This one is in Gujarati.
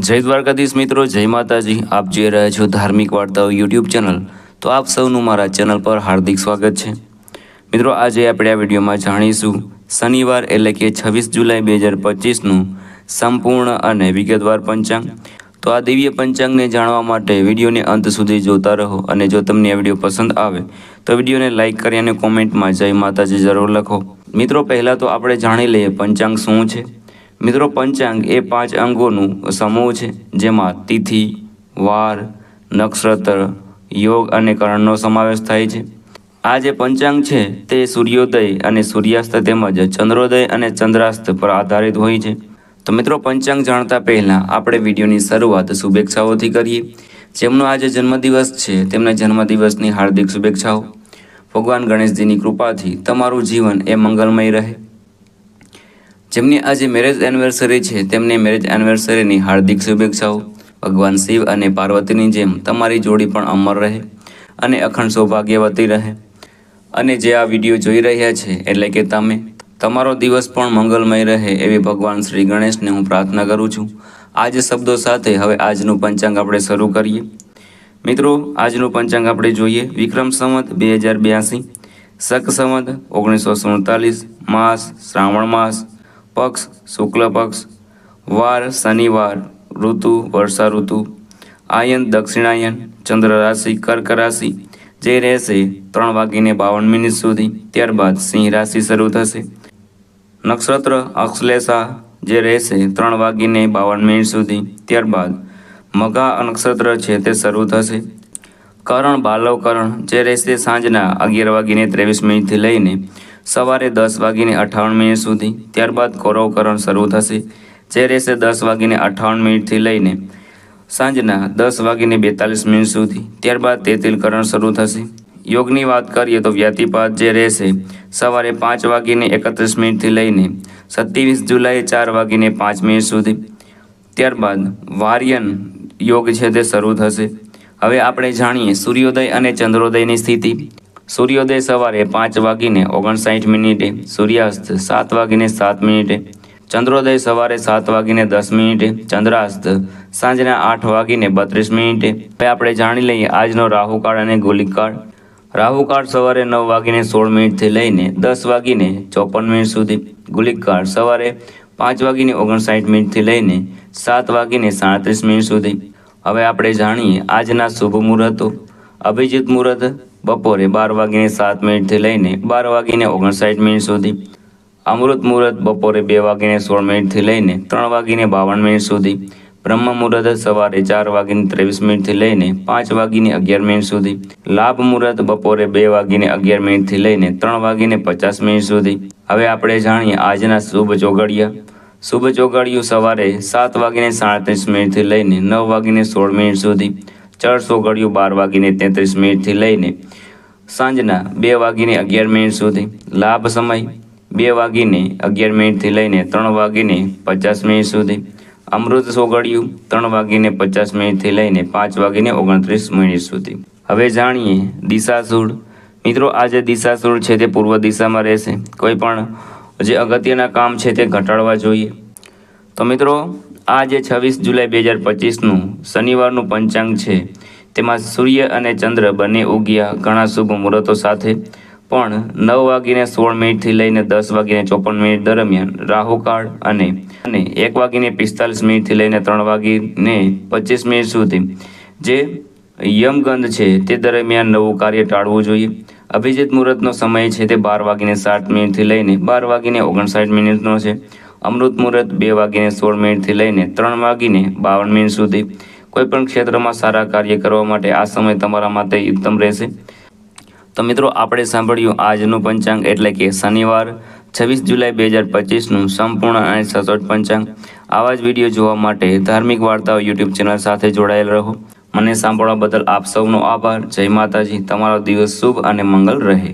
જય દ્વારકાધીશ મિત્રો, જય માતાજી। આપ જોઈ રહ્યા છો ધાર્મિક વાર્તાઓ યુટ્યુબ ચેનલ। તો આપ સૌનું મારા ચેનલ પર હાર્દિક સ્વાગત છે। મિત્રો, આજે આપણે આ વિડીયોમાં જાણીશું શનિવાર એટલે કે 26 જુલાઈ 2025નું સંપૂર્ણ અને વિગતવાર પંચાંગ। તો આ દિવ્ય પંચાંગને જાણવા માટે વિડીયોને અંત સુધી જોતા રહો અને જો તમને આ વિડીયો પસંદ આવે તો વિડીયોને લાઇક કરી અને કોમેન્ટમાં જય માતાજી જરૂર લખો। મિત્રો, પહેલાં તો આપણે જાણી લઈએ પંચાંગ શું છે। મિત્રો, પંચાંગ એ 5 અંગોનું સમૂહ છે, જેમાં તિથિ, વાર, નક્ષત્ર, યોગ અને કરણનો સમાવેશ થાય છે। આ જે પંચાંગ છે તે સૂર્યોદય અને સૂર્યાસ્ત તેમજ ચંદ્રોદય અને ચંદ્રાસ્ત પર આધારિત હોય છે। તો મિત્રો, પંચાંગ જાણતા પહેલાં આપણે વિડીયોની શરૂઆત શુભેચ્છાઓથી કરીએ। જેમનો આજે જન્મદિવસ છે તેમના જન્મદિવસની હાર્દિક શુભેચ્છાઓ। ભગવાન ગણેશજીની કૃપાથી તમારું જીવન એ મંગલમય રહે। જેમની આજે મેરેજ એનિવર્સરી છે તેમને મેરેજ એનિવર્સરીની હાર્દિક શુભેચ્છાઓ। ભગવાન શિવ અને પાર્વતીની જેમ તમારી જોડી પણ અમર રહે અને અખંડ સૌભાગ્યવતી રહે। અને જે આ વિડીયો જોઈ રહ્યા છે એટલે કે તમારો દિવસ પણ મંગલમય રહે એવી ભગવાન શ્રી ગણેશને હું પ્રાર્થના કરું છું। આ જ શબ્દો સાથે હવે આજનું પંચાંગ આપણે શરૂ કરીએ। મિત્રો, આજનું પંચાંગ આપણે જોઈએ। વિક્રમ સંવત 2082, શક સંવત 1947, માસ શ્રાવણ માસ, પક્ષ શુક્લ પક્ષ, વાર શનિવાર, ઋતુ વર્ષા ઋતુ, આયન દક્ષિણાયન, ચંદ્ર રાશિ કર્ક રાશિ જે રહેશે 3:52 સુધી। ત્યારબાદ સિંહ રાશિ શરૂ થશે। નક્ષત્ર અક્ષલેષા જે રહેશે 3:52 સુધી। ત્યારબાદ મઘા નક્ષત્ર છે તે શરૂ થશે। કરણ બાલવ કરણ જે રહેશે સાંજના 11:23 લઈને સવારે 10:58 સુધી। ત્યારબાદ કૌરવ કરણ શરૂ થશે જે રહેશે 10:58 લઈને સાંજના 10:42 સુધી। ત્યારબાદ તેતિલ કરણ શરૂ થશે। યોગની વાત કરીએ તો વ્યતિપાત જે રહેશે સવારે 5:31 લઈને 27 જુલાઈ 4:05 સુધી। ત્યારબાદ વાર્યન યોગ છે તે શરૂ થશે। હવે આપણે જાણીએ સૂર્યોદય અને ચંદ્રોદયની સ્થિતિ। સૂર્યોદય સવારે 5:59, સૂર્યાસ્ત 7:07, ચંદ્રોદય સવારે 7:10, ચંદ્રાસ્ત સાંજના 8:32। હવે આપણે જાણી લઈએ આજનો રાહુકાળ અને ગુલિકાળ। રાહુકાળ સવારે 9:16 લઈને 10:54 સુધી। ગુલિકાળ સવારે 5:59 લઈને 7:37 સુધી। હવે આપણે જાણીએ આજના શુભ મુહૂર્તો। અભિજીત મુહૂર્ત બપોરે 12:07 લઈને 12:59 સુધી। અમૃત મુહૂર્ત બપોરે 2:16 લઈને 3:52 સુધી। બ્રહ્મ મુહૂર્ત સવારે 4:23 લઈને 5:11 સુધી। લાભ મુહૂર્ત બપોરે 2:11 લઈને 3:50 સુધી। હવે આપણે જાણીએ આજના શુભ ચોઘડિયા। શુભ ચોઘડિયું સવારે 7:37 લઈને 9:16 સુધી। ચડ ચોઘડિયું 12:33 લઈને સાંજના 2:11 સુધી। લાભ સમય 2:11 લઈને 3:50 સુધી। અમૃત ચોઘડિયું 3:50 લઈને 5:29 સુધી। હવે જાણીએ દિશાસૂળ। મિત્રો, આ જે દિશાસૂળ છે તે પૂર્વ દિશામાં રહેશે। કોઈ પણ જે અગત્યના કામ છે તે ઘટાડવા જોઈએ। તો મિત્રો, આ જે 26 જુલાઈ 2025નું શનિવારનું પંચાંગ છે તેમાં સૂર્ય અને ચંદ્ર બંને ઉગ્યા ઘણા શુભ મુહૂર્તો સાથે, પણ 9:16 લઈને 10:54 દરમિયાન રાહુકાળ અને 1:45 લઈને 3:25 સુધી જે યમગંધ છે તે દરમિયાન નવું કાર્ય ટાળવું જોઈએ। અભિજીત મુહૂર્તનો સમય છે તે 12:60 લઈને 12:59 છે। અમૃત મુહૂર્ત 2:16 લઈને 3:52 સુધી। કોઈપણ ક્ષેત્રમાં સારા કાર્ય કરવા માટે આ સમય તમારા માટે ઉત્તમ રહેશે। તો મિત્રો, આપણે સાંભળ્યું આજનું પંચાંગ એટલે કે શનિવાર 26 જુલાઈ 2025નું સંપૂર્ણ અને સચોટ પંચાંગ। આવા જ વિડીયો જોવા માટે ધાર્મિક વાર્તાઓ યુટ્યુબ ચેનલ સાથે જોડાયેલ રહો। મને સાંભળવા બદલ આપ સૌનો આભાર। જય માતાજી। તમારો દિવસ શુભ અને મંગલ રહે।